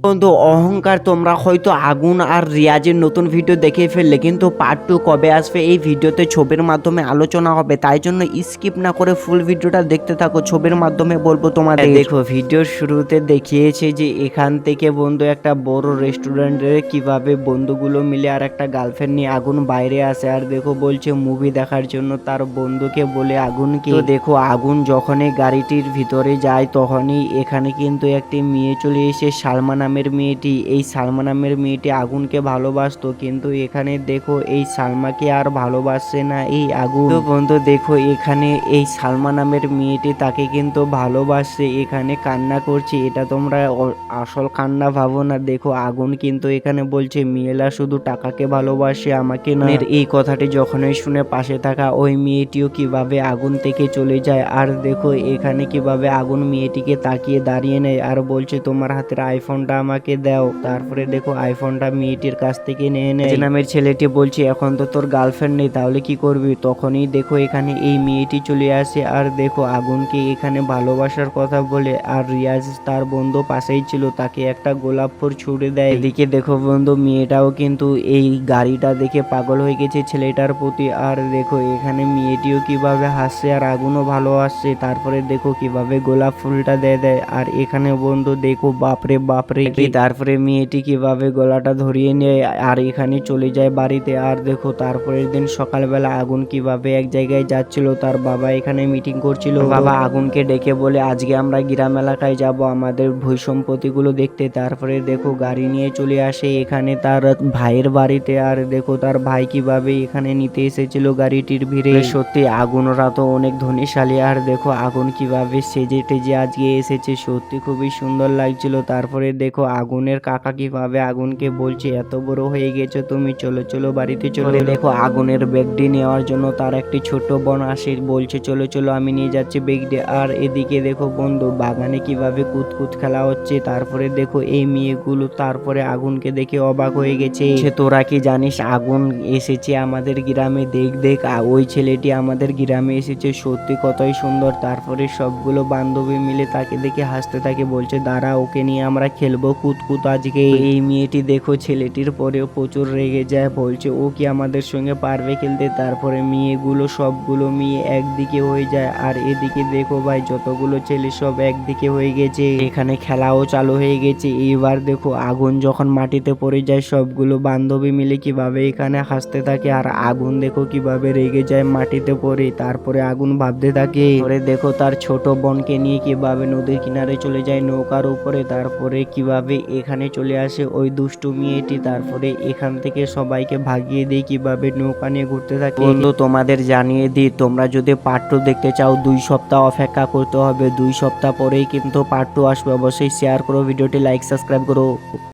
বন্ধু অহংকার, তোমরা হয়তো আগুন আর রিয়াজের নতুন ভিডিও দেখে ফেললে, কিন্তু পার্ট 2 কবে আসবে এই ভিডিওতে ছবির মাধ্যমে আলোচনা হবে। তাই জন্য স্কিপ না করে ফুল ভিডিওটা দেখতে থাকো, ছবির মাধ্যমে বলবো তোমাদের। দেখো, ভিডিওর শুরুতে দেখিয়েছে যে এখান থেকে বন্ধু একটা বড় রেস্টুরেন্টে কিভাবে বন্ধুগুলো মিলে আর একটা গার্লফ্রেন্ড নিয়ে আগুন বাইরে আসে, আর দেখো বলছে মুভি দেখার জন্য তার বন্ধুকে বলে আগুনকে। তো দেখো আগুন যখনই গাড়িটির ভিতরে যায় তখনই এখানে কিন্তু একটি মেয়ে চলে এসে, সালমা নামের মেয়েটি। এই সালমা নামের মেয়েটি আগুনকে ভালোবাসতো, কিন্তু এখানে দেখো এই সালমাকে আর ভালোবাসছে না এই আগুন। তো বন্ধু দেখো এখানে এই সালমা নামের মেয়েটি তাকে কিন্তু ভালোবাসছে, এখানে কান্না করছে। এটা তোমরা আসল কান্না ভাবো না। দেখো আগুন কিন্তু এখানে বলছে মেয়েরা শুধু টাকাকে ভালোবাসে, আমাকে না। এই কথাটি যখনই শুনে পাশে থাকা ওই মেয়েটিও কিভাবে আগুন থেকে চলে যায়। আর দেখো এখানে কিভাবে আগুন মেয়েটিকে তাকিয়ে দাঁড়িয়ে নেয় আর বলছে তোমার হাতের আইফোনটা আমাকে দাও। তারপরে দেখো আইফোনটা মেয়েটির কাছ থেকে নিয়ে নেয়। নামের ছেলেটি বলছে এখন তো তোর গার্লফ্রেন্ড নেই, তাহলে কি করবি? তখনই দেখো এখানে এই মেয়েটি চলে আসে আর দেখো আগুনকে এখানে ভালোবাসার কথা বলে। আর রিয়াজ তার বন্ধু পাশেই ছিল, তাকে একটা গোলাপ ফুল ছুড়ে দেয়। এদিকে দেখো বন্ধু মেয়েটাও কিন্তু এই গাড়িটা দেখে পাগল হয়ে গেছে ছেলেটার প্রতি। আর দেখো এখানে মেয়েটিও কিভাবে হাসছে আর আগুনও ভালো আসছে। তারপরে দেখো কিভাবে গোলাপ ফুলটা দিয়ে দেয়। আর এখানে বন্ধু দেখো বাপরে বাপরে কি, তারপরে মেয়েটি কিভাবে গলাটা ধরিয়ে নেয় আর এখানে চলে যায় বাড়িতে। আর দেখো তারপরের দিন সকালবেলা আগুন কিভাবে এক জায়গায় যাচ্ছিল, তার বাবা এখানে মিটিং করছিল। বাবা আগুনকে ডেকে বলে আজকে আমরা গ্রাম এলাকায় যাব আমাদের ভূ সম্পত্তিগুলো দেখতে। তারপরে দেখো গাড়ি নিয়ে চলে আসে এখানে তার ভাইয়ের বাড়িতে। আর দেখো তার ভাই কিভাবে এখানে নিতে এসেছিল গাড়িটির ভিড়ে। সত্যি আগুনরা তো অনেক ধনীশালী। আর দেখো আগুন কিভাবে সেজে টেজে আজকে এসেছে, সত্যি খুবই সুন্দর লাগছিল। তারপরে দেখো আগুনের কাকা কিভাবে আগুনকে বলছে এত বড় হয়ে গেছো তুমি, চলো চলো বাড়িতে চলো। দেখো আগুনের ব্যাগটি নেওয়ার জন্য তার একটি ছোট বোন আসে, বলছে চলো চলো আমি নিয়ে যাচ্ছি ব্যাগটি। আর এদিকে দেখো বন্ধু বাগানে কিভাবে কুতকুত খেলা হচ্ছে। তারপরে দেখো এই মেয়েগুলো তারপরে আগুনকে দেখে অবাক হয়ে গেছে। তোরা কি জানিস আগুন এসেছে আমাদের গ্রামে, দেখ দেখ ওই ছেলেটি আমাদের গ্রামে এসেছে, সত্যি কতই সুন্দর। তারপরে সবগুলো বান্ধবী মিলে তাকে দেখে হাসতে থাকে, বলছে দাঁড়া ওকে নিয়ে আমরা খেলবো কুতকুত আজকে। এই মেয়েটি দেখো ছেলেটির পরেও প্রচুর রেগে যায়, বলছে ও কি আমাদের সঙ্গে পারবে খেলতে। তারপরে মেয়েগুলো সবগুলো মেয়ে একদিকে হয়ে যায়। আর এদিকে দেখো ভাই যতগুলো ছেলে সব একদিকে হয়ে গেছে, এখানে খেলাও চালু হয়ে গেছে। এইবার দেখো আগুন যখন মাটিতে পড়ে যায় সবগুলো বান্ধবী মিলে কিভাবে এখানে হাসতে থাকে। আর আগুন দেখো কিভাবে রেগে যায় মাটিতে পড়ে। তারপরে আগুন ভাবতে থাকে, পরে দেখো তার ছোট বোনকে নিয়ে কিভাবে নদীর কিনারে চলে যায় নৌকার উপরে। তারপরে কিভাবে এখানে চলে আসে ওই দুষ্টু মেয়েটি, তারপরে এখান থেকে সবাইকে ভাগিয়ে দিয়ে কিভাবে নৌকা নিয়ে ঘুরতে থাকে। বন্ধু তোমাদের জানিয়ে দিই, তোমরা যদি পার্ট 2 দেখতে চাও 2 সপ্তাহ অপেক্ষা করতে হবে, 2 সপ্তাহ পরেই কিন্তু পার্ট 2 আসবে। অবশ্যই শেয়ার করো ভিডিওটি, লাইক সাবস্ক্রাইব করো।